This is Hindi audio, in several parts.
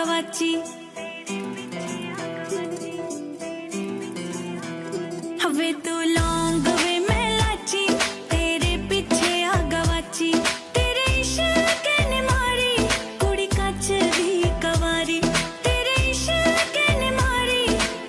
गवाची हवे तू लौंग वे मैं लाची तेरे पीछे आ गवाची तेरे इश्क ने मारी कुड़ी कच दी कवारी तेरे इश्क ने मारी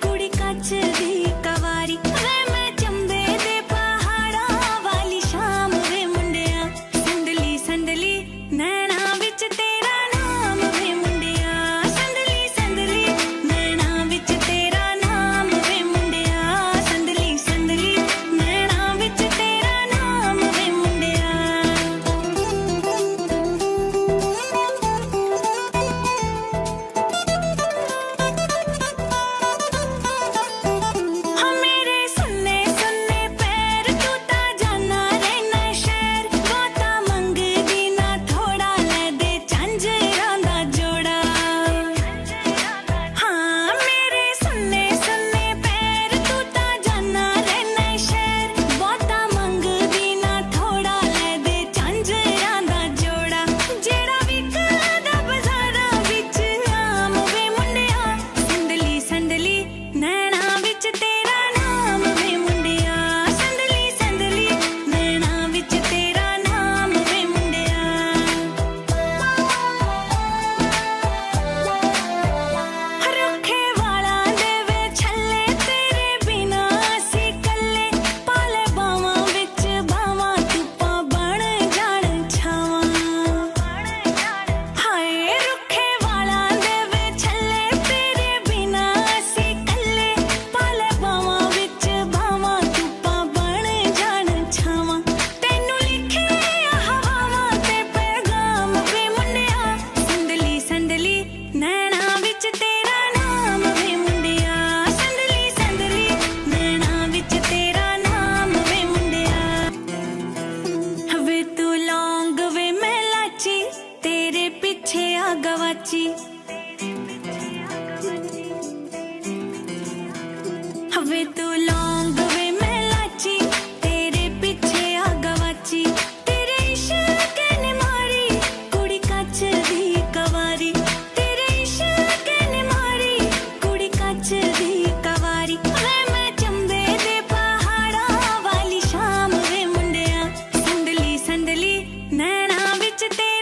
कुड़ी कच दी कवारी वे मैं चंबे दे पहाड़ा वाली शाम वे मुंडिया संदली संदली नैना विच तेरा नाम वे मुंडिया संदली संदली नैना विच तेरा नाम वे मुंडिया संदली संदली नैना विच तेरा नाम वे मुंडिया हाँ मेरे सुन्ने सुन्ने पैर तू ता जाना रहना शहर बाता मंगदी ना थोड़ा ले दे झांजरां दा जोड़ा हाँ मेरे सुन्ने सुन्ने पैर तू ता जाना रहना शहर बाता मंगदी ना थोड़ा ले दे झांजरां दा जोड़ा जेड़ा विकदा बाजारां विच आम वे मुंडिया संदली संदली नैना विच तेरा नाम वे मुंडिया संदली संदली नैना विच तेरा नाम वे मुंडिया रुखे वाला दे वे छल्ले तेरे बिना असी कल्ले पाले बावां विच बावां धुप्पां बण जाण छावां हाय रुखे वाला दे वे छल्ले तेरे बिना असी कल्ले पाले बावां विच बावां धुप्पां बण जाण छावां तैनू लिखे आ हवावां ते पैगाम वे मुंडिया संदली संदली नैना विच तेरा नाम वे मुंडिया संदली संदली नैना विच तेरा नाम वे मुंडिया हवे तू लौंग वे मैं लाची तेरे पीछे आ गवाची हवे तू लौंग वे मैं लाची तेरे पीछे आ गवाची तेरे इश्क ने मारी कुड़ी कच दी कवारी तेरे इश्क ने मारी कुड़ी कच दी कवारी वे मैं चंबे दे पहाड़ा वाली शाम वे मुंडिया संदली संदली नैना विच तेरा